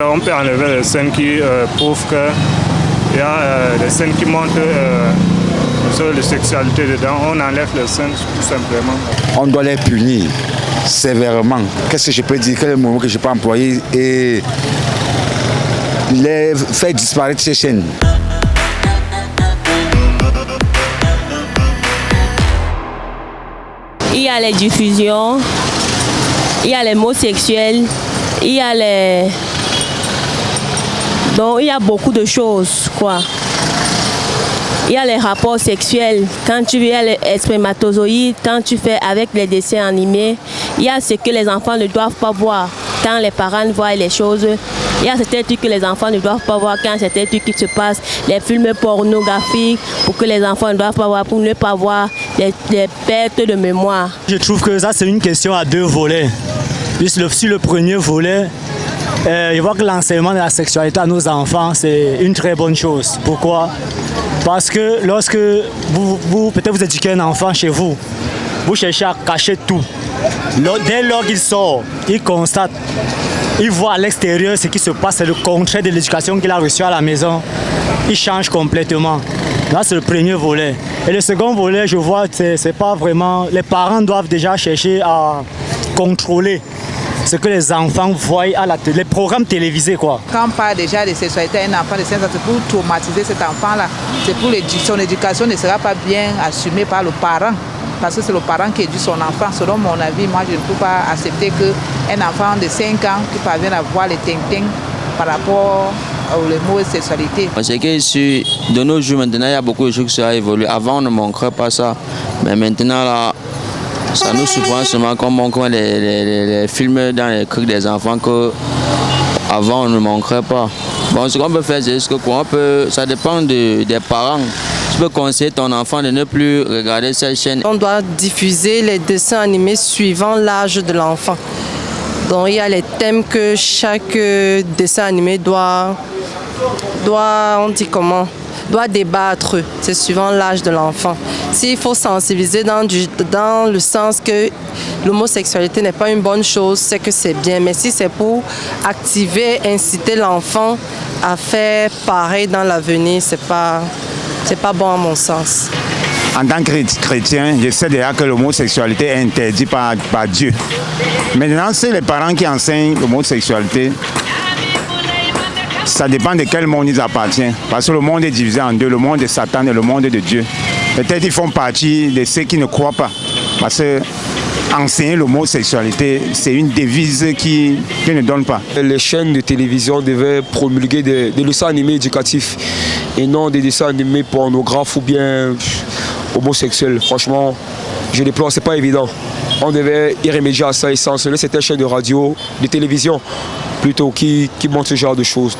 On peut enlever les scènes qui prouvent qu'il y a des scènes qui montrent sur la sexualité dedans. On enlève les scènes tout simplement. On doit les punir sévèrement. Qu'est-ce que je peux dire? Quel est le mot que je peux employer? Et les faire disparaître ces chaînes. Il y a les diffusions, il y a les mots sexuels, il y a les... Donc il y a beaucoup de choses, quoi. Il y a les rapports sexuels, quand tu veux les spermatozoïdes, quand tu fais avec les dessins animés, il y a ce que les enfants ne doivent pas voir quand les parents voient les choses. Il y a certains trucs que les enfants ne doivent pas voir quand certains trucs qui se passent, les films pornographiques, pour que les enfants ne doivent pas voir, pour ne pas voir les pertes de mémoire. Je trouve que ça c'est une question à deux volets. Sur le premier volet, je vois que l'enseignement de la sexualité à nos enfants, c'est une très bonne chose. Pourquoi? Parce que lorsque peut-être vous éduquez un enfant chez vous, vous cherchez à cacher tout. Dès lors qu'il sort, il constate, il voit à l'extérieur ce qui se passe, c'est le contraire de l'éducation qu'il a reçue à la maison. Il change complètement. Là, c'est le premier volet. Et le second volet, je vois, c'est pas vraiment... Les parents doivent déjà chercher à contrôler ce que les enfants voient à la télé, les programmes télévisés, quoi. Quand on parle déjà de sexualité à un enfant de 5 ans, c'est pour traumatiser cet enfant-là. C'est pour son éducation ne sera pas bien assumée par le parent. Parce que c'est le parent qui éduque son enfant. Selon mon avis, moi, je ne peux pas accepter qu'un enfant de 5 ans qui parvient à voir les ting-ting par rapport aux mots de sexualité. C'est que de nos jours, maintenant, il y a beaucoup de choses qui ont évolué. Avant, on ne montrait pas ça. Mais maintenant, là, ça nous surprend seulement qu'on montre les films dans les trucs des enfants qu'avant, on ne montrait pas. Bon, ce qu'on peut faire, c'est que ça dépend des parents. Tu peux conseiller ton enfant de ne plus regarder cette chaîne. On doit diffuser les dessins animés suivant l'âge de l'enfant. Donc il y a les thèmes que chaque dessin animé doit débattre. C'est suivant l'âge de l'enfant. S'il faut sensibiliser dans le sens que l'homosexualité n'est pas une bonne chose, c'est que c'est bien. Mais si c'est pour activer, inciter l'enfant à faire pareil dans l'avenir, c'est pas bon à mon sens. En tant que chrétien, je sais déjà que l'homosexualité est interdite par Dieu. Maintenant, c'est les parents qui enseignent l'homosexualité. Ça dépend de quel monde ils appartiennent. Parce que le monde est divisé en deux, le monde de Satan et le monde de Dieu. Peut-être qu'ils font partie de ceux qui ne croient pas. Parce que enseigner l'homosexualité, c'est une devise qui ne donne pas. Les chaînes de télévision devaient promulguer des dessins animés éducatifs et non des dessins animés pornographes ou bien homosexuels. Franchement, je déplore, c'est pas évident. On devait y remédier à ça et censurer certaines chaînes de radio, de télévision, plutôt qui montrent ce genre de choses.